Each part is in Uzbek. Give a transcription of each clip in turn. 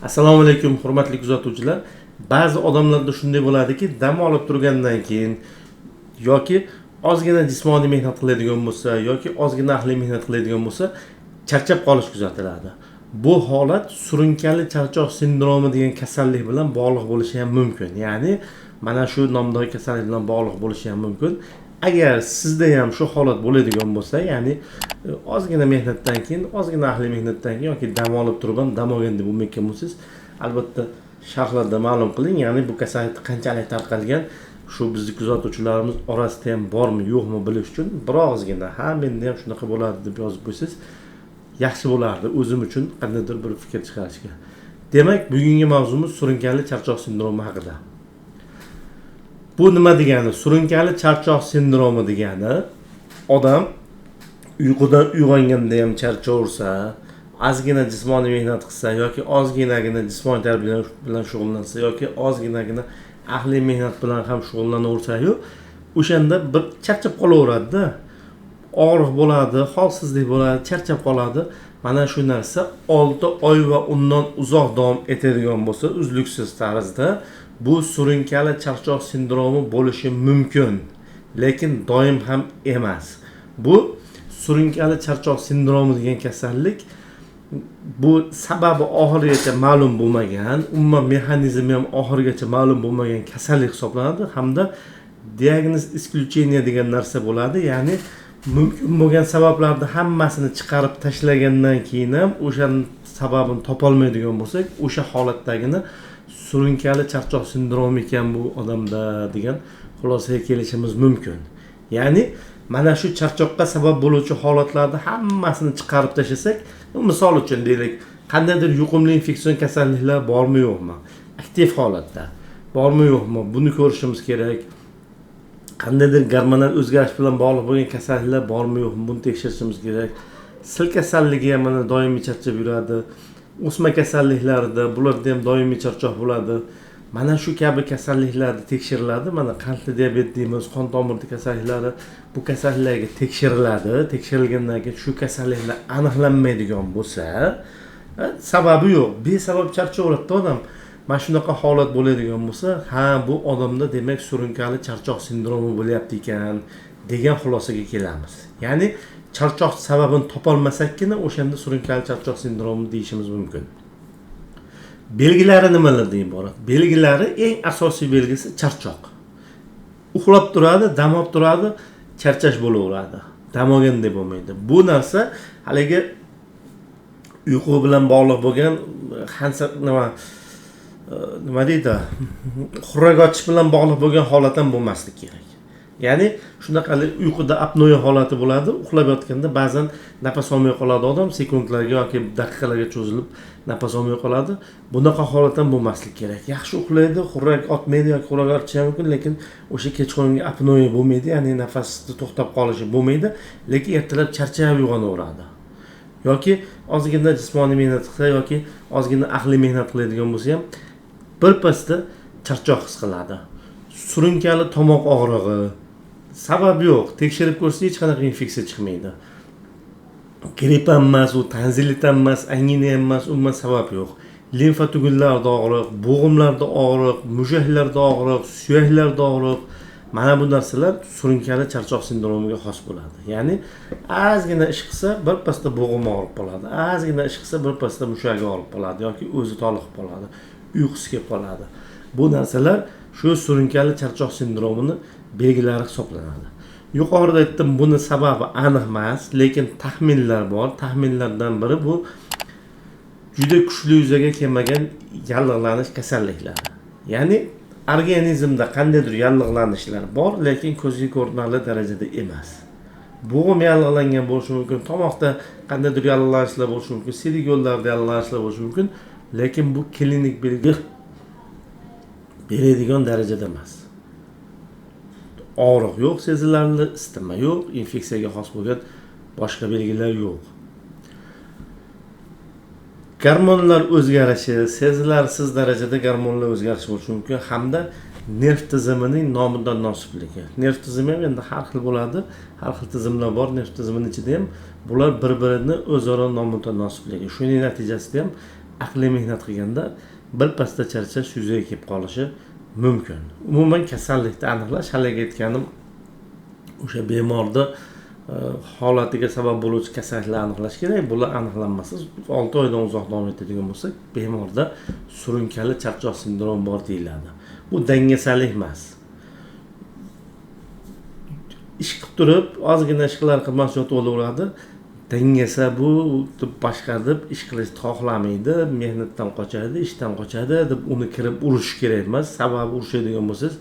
Assalomu alaykum hurmatli kuzatuvchilar. Ba'zi odamlarda shunday bo'ladiki, dam olib turgandan keyin yoki ozgina jismoniy mehnat qiladigan bo'lsa yoki ozgina aqliy mehnat qiladigan bo'lsa, charchab qolish kuzatiladi. Bu holat surunkali charchoq sindromi degan kasallik bilan bog'liq bo'lishi ham mumkin. Ya'ni mana shu nomdagi kasallik bilan bog'liq bo'lishi ham mumkin. Agar sizda ham shu holat bo'ladigan bo'lsa, ya'ni ozgina mehnatdan keyin, ozgina aqliy mehnatdan keyin yoki dam olib turib ham dam olgan deb bo'lmayotgan bo'lsangiz, albatta sharhlarda ma'lum qiling. Ya'ni bu kasallik qanchalik tarqalgan, shu bizni kuzatuvchilarimiz orasida ham bormi, yo'qmi bilish uchun birozgina menda ham shunaqa bo'ladi deb yozib qo'ysangiz yaxshi bo'lardi o'zim uchun qandaydir bir fikr chiqarishga. Demak, bugungi mavzumiz surunkali charchoq sindromi haqida. Bu nima degani? Surunkali charchoq sindromi degani odam uyqudan uyg'onganda ham charchaversa, ozgina jismoniy mehnat qilsa yoki ozginagina jismoniy tarbiya bilan shug'ullansa yoki ozginagina aqliy mehnat bilan ham shug'ullanaversa-yu, o'shanda bir charchab qolaveradi-da. Og'riq bo'ladi, holsizlik bo'ladi, charchab qoladi. Mana shu narsa 6 oy va undan uzoq davom etadigan bo'lsa, uzluksiz tarzda bu surunkali charchoq sindromi bo'lishi mumkin, lekin doim ham emas. Bu surunkali charchoq sindromi degan kasallik bu sababi oxirigacha ma'lum bo'lmagan, umuman mexanizmi ham oxirigacha ma'lum bo'lmagan kasallik hisoblanadi hamda diagnoz исключение degan narsa bo'ladi. Ya'ni mumkin bo'lgan sabablarni hammasini chiqarib tashlagandan keyin ham o'sha sababini topolmaydigan bo'lsak, o'sha holatdagini surunkali charchoq sindromi ekan bu odamda degan xulosaga kelishimiz mumkin. Ya'ni mana shu charchoqqa sabab bo'luvchi holatlarni hammasini chiqarib tashlasak, misol uchun deylik, qandaydir yuqumli infeksion kasalliklar bormi yo'qmi? Aktiv holatda bormi yo'qmi? Buni ko'rishimiz kerak. Qandaydir gormonal o'zgarish bilan bog'liq bo'lgan kasalliklar bormi yo'qmi? Buni tekshirishimiz kerak. Sil kasalligi ham mana doimiy charchab yuradi. O'sma kasalliklarida bularda ham doimiy charchoq bo'ladi. Mana shu kabi kasalliklarda tekshiriladi. Mana qandli diabet deymiz, qon tomiri kasalliklari bu kasalliklarga tekshiriladi. Tekshirilgandan keyin shu kasalliklar aniqlanmaydigan bo'lsa, sababi yo'q, besabab charchaveradi odam. Mana shunaqa holat bo'ladigan bo'lsa, bu odamda demak surunkali charchoq sindromi bo'lyapti ekan degan xulosaga kelamiz. Ya'ni charchoq sababini topolmasakkina o'shanda surunkali charchoq sindromi deyishimiz mumkin. Belgilari nimalardan iborat? Belgilari eng asosiy belgisi charchoq. Uxlab turadi, dam olib turadi, charchash bo'laveradi. Dam olgandek bo'lmaydi. Bu narsa haligi uyqu bilan bog'liq bo'lgan nima deydi? Xurrak ochish bilan bog'liq bo'lgan holat ham bo'lmasligi kerak. Ya'ni shunaqa uyquda apnoya holati bo'ladi. Uxlab yotganda ba'zan nafas olmay qoladi odam, sekundlarga yoki daqiqalarga cho'zilib nafas olmay qoladi. Bunaqa holat ham bo'lmasligi kerak. Yaxshi uxlaydi, xurrak otmaydi yoki xurrak otishi mumkin, lekin o'sha kechqurungi apnoya bo'lmaydi, ya'ni nafasni to'xtab qolishi bo'lmaydi, lekin ertalab charchab uyg'onaveradi. Yoki ozgina jismoniy mehnat qilsa yoki ozgina aqliy mehnat qiladigan bo'lsa ham birpasda charchoq his qiladi. Surunkali tomoq og'rig'i, sabab yo'q. Tekshirib ko'rsa hech qanaqa infeksiya chiqmaydi. Gripp ham emas, u tanzilit ham emas, angina ham emas, umuman sabab yo'q. Limfa tugunlarida og'riq, bo'g'imlarda og'riq, mushaklarda og'riq, suyaklarda og'riq. Mana bu narsalar surunkali charchoq sindromiga xos bo'ladi. Ya'ni ozgina ish qilsa birpasda bo'g'imi og'rib qoladi. Ozgina ish qilsa birpasda mushagi og'rib qoladi yoki o'zi toliqib qoladi. Uyqusi kelib qoladi. Bu narsalar shu surunkali charchoq sindromini belgilari hisoblanadi. Yuqorida aytdim, buni sababi aniq emas, lekin taxminlar bor. Taxminlardan biri bu juda kuchli yuzaga kelmagan yallig'lanish kasalliklari. Ya'ni organizmda qandaydir yallig'lanishlar bor, lekin ko'zga ko'rinarli darajada emas. Bo'g'im yallig'langan bo'lishi mumkin, tomoqda qandaydir yallig'lanishlar bo'lishi mumkin, siydik yo'llarda yallig'lanishlar bo'lishi mumkin, lekin bu klinik belgi beradigan darajada emas. Og'riq yo'q, sezilarli isitma yo'q, infeksiyaga xos bo'lgan boshqa belgilar yo'q. Gormonlar o'zgarishi, sezilarsiz darajada gormonlar o'zgarishi bo'lishi mumkin hamda nerv tizimining nomutanosiblig'i. Nerv tizimi ham endi har xil bo'ladi, har xil tizimlar bor nerv tizimining ichida ham. Bular bir-birini o'zaro nomutanosiblig'i. Shuning natijasida ham aqliy mehnat qilganda birpasda charchash yuzaga kelib qolishi mumkin. Umuman kasallikni aniqlash, haligi aytganim, o'sha bemorda holatiga sabab bo'luvchi kasalliklarni aniqlash kerak. Bular aniqlanmasa 6 oydan uzoq davom etadigan bo'lsa, bemorda surunkali charchoq sindromi bor deyiladi. Bu dangasalik emas. Ish qilib turib, ozgina ishlar qilmasdan o'taveradi. Dangasa bu boshqa deb ish qilishni xohlamaydi, mehnatdan qochadi, ishdan qochadi deb uni kirib urish kerak emas. Sababi urishadigan bo'lsangiz,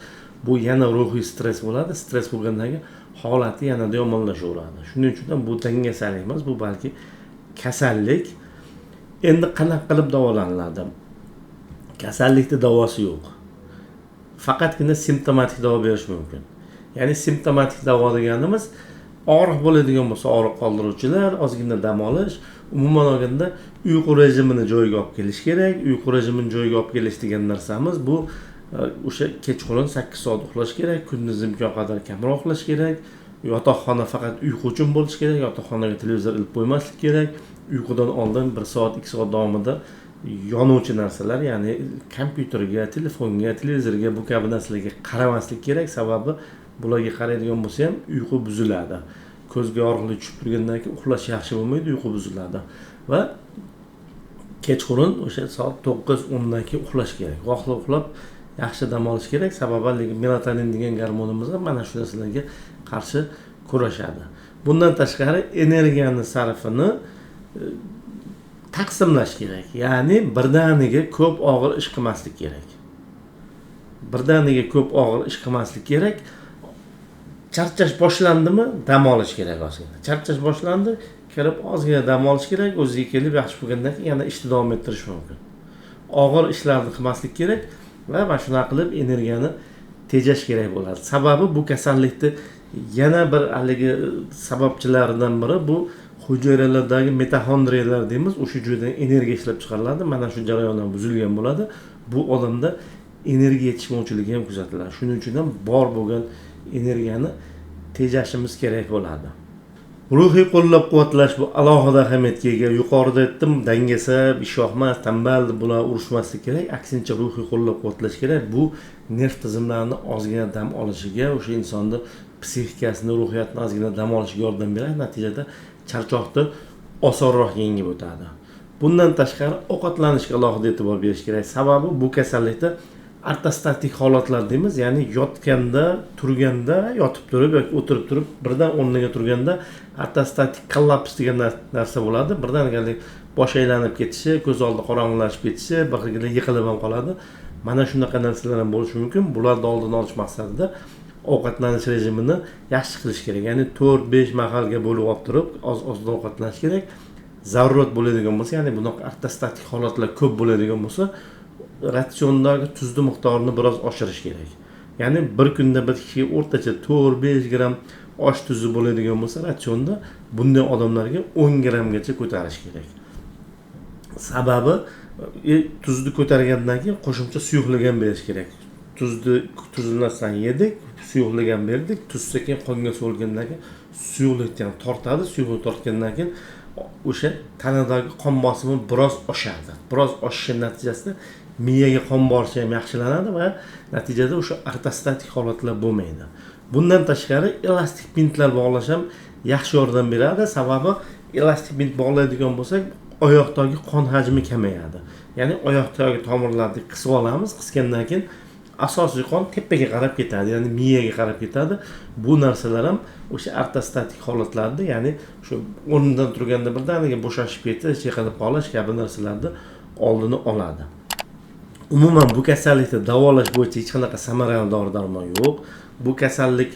bu yana ruhiy stress bo'ladi. Stress bo'lgandan keyin holati yanada yomonlashaveradi. Shuning uchun ham bu dangasalik emas, bu balki kasallik. Endi qanaqa qilib davolanadi? Kasallikning davosi yo'q. Faqatgina simptomatik davo berish mumkin. Ya'ni simptomatik davo deganimiz og'riq bo'ladigan bo'lsa og'riq qoldiruvchilar, ozgina dam olish, umuman olganda uyqu rejimini joyiga olib kelish kerak. Uyqu rejimini joyiga olib kelish degan narsamiz bu o'sha kechqurun 8 soat uxlash kerak, kunduz imkon qadar kamroq uxlash kerak. Yotoqxona faqat uyqu uchun bo'lishi kerak, yotoqxonaga televizor ilib qo'ymaslik kerak. Uyqudan oldin 1 soat, 2 soat davomida yonuvchi narsalar, ya'ni kompyuterga, telefonga, televizorga bu kabi narsalarga qaramaslik kerak, sababi bularga qaraydigan bo'lsa ham uyqu buziladi. Ko'zga yorug'lik tushib turgandan keyin uxlash yaxshi bo'lmaydi, uyqu buziladi. Va kechqurun o'sha soat 9-10 dan keyin uxlash kerak. Vaqtli uxlab, yaxshi dam olish kerak, sababi melatonin degan gormonimiz ham mana shu narsalarga qarshi kurashadi. Bundan tashqari energiyani sarfini taqsimlash kerak. Ya'ni birdaniga ko'p og'ir ish qilmaslik kerak. Birdaniga ko'p og'ir ish qilmaslik kerak. Charchash boshlandimi, dam olish kerak ozgina. Charchash boshlandi, kirib ozgina dam olish kerak, o'ziga kelib yaxshi bo'lgandan keyin yana ishni davom ettirish mumkin. Og'ir ishlarni qilmaslik kerak va mana shunaqa qilib energiyani tejash kerak bo'ladi. Sababi bu kasallikni yana bir haligi sababchilaridan biri bu hujayralardagi mitoxondriyalar deymiz, o'sha joydan energiya ishlab chiqariladi. Mana shu jarayonlar buzilgan bo'ladi. Bu odamda energiya yetishmovchiligi ham kuzatiladi. Shuning uchun ham bor bo'lgan energiyani tejashimiz kerak bo'ladi. Ruhiy qo'llab-quvvatlash bu alohida ahamiyatga ega. Yuqorida aytdim, dangasa, ishoqmas, tambal bular urishmaslik kerak. Aksincha ruhiy qo'llab-quvvatlash kerak. Bu nerv tizimlarini ozgina dam olishiga, o'sha insonni psixikasini, ruhiyatini ozgina dam olishiga yordam beradi. Natijada charchoqni osonroq yengib o'tadi. Bundan tashqari ovqatlanishga alohida e'tibor berish kerak. Sababi bu kasallikda ortostatik holatlar deymiz, ya'ni yotganda, turganda, yotib turib yoki o'tirib turib birdan o'rniga turganda ortostatik kollaps degan narsa bo'ladi. Birdaniga bosh aylanib ketishi, ko'z oldi qorong'ilashib ketishi, bir xilda yiqilib ham qoladi. Mana shunaqa narsalar ham bo'lishi mumkin. Bularni oldini olish maqsadida ovqatlanish rejimini yaxshi qilish kerak. Ya'ni 4-5 mahalga bo'lib olib turib, oz-ozdan ovqatlanish kerak. Zarurat bo'ladigan bo'lsa, ya'ni bunaqa ortostatik holatlar ko'p bo'ladigan bo'lsa, ratsiondagi tuzni miqdorini biroz oshirish kerak. Ya'ni bir kunda bir kishiga o'rtacha 4-5 gram osh tuzi bo'ladigan bo'lsa, ratsionda bunday odamlarga 10 gramgacha ko'tarish kerak. Sababi tuzni ko'targandan keyin qo'shimcha suyuqlik ham berish kerak. Tuzlardan yedik, suyuqlik ham berdik, tuz sekin qonga so'lgandan keyin suyuqlikni ham tortadi, suyuqlik tortgandan keyin o'sha tanadagi qon bosimi biroz oshadi. Biroz oshishi natijasida miyaga qon borishi ham yaxshilanadi va natijada o'sha ortostatik holatlar bo'lmaydi. Bundan tashqari elastik bintlar bog'lash ham yaxshi yordam beradi. Sababi elastik bint bog'laydigan bo'lsak, oyoqdagi qon hajmi kamayadi. Ya'ni oyoqdagi tomirlarni qisib olamiz, qisgandan keyin asosiy qon tepaga qarab ketadi, ya'ni miyaga qarab ketadi. Bu narsalar ham o'sha ortostatik holatlarda, ya'ni shu o'rnidan turganda birdaniga bo'shashib ketish, yiqilib qolish kabi narsalarni oldini oladi. Umuman bu kasallikni davolash bo'yicha hech qanaqa samarali dori-darmon yo'q. Bu kasallik,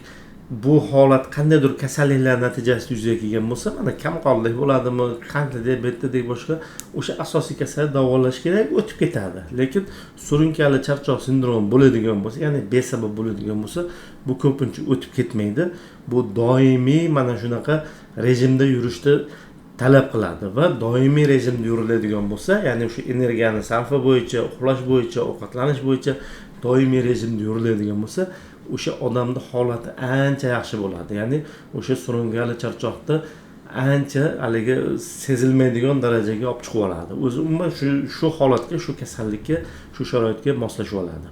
bu holat qandaydir kasalliklar natijasida yuzaga kelgan bo'lsa, mana kamqonlik bo'ladimi, qandli diabetdek boshqa o'sha asosiy kasallik davolash kerak, o'tib ketadi. Lekin surunkali charchoq sindromi bo'ladigan bo'lsa, ya'ni besabab bo'ladigan bo'lsa, bu ko'pincha o'tib ketmaydi. Bu doimiy mana shunaqa rejimda yurishni talab qiladi va doimiy rejimda yuriladigan bo'lsa, ya'ni o'sha energiyani sarfi bo'yicha, uxlash bo'yicha, ovqatlanish bo'yicha doimiy rejimda yuriladigan bo'lsa, o'sha odamning holati ancha yaxshi bo'ladi. Ya'ni o'sha surunkali charchoqni ancha haligi sezilmaydigan darajaga olib chiqib oladi. O'zi umuman shu holatga, shu kasallikka, shu sharoitga moslashib oladi.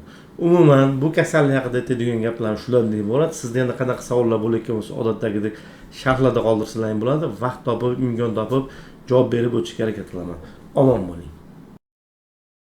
Umuman bu kasallik haqida aytadigan gaplar shulardan iborat. Sizda yana qanaqa savollar bo'layotgan bo'lsa, odatdagidek sharhlarda qoldirsalaring bo'ladi. Vaqt topib, imkon topib javob berib o'tishga harakat qilaman. Omon bo'ling.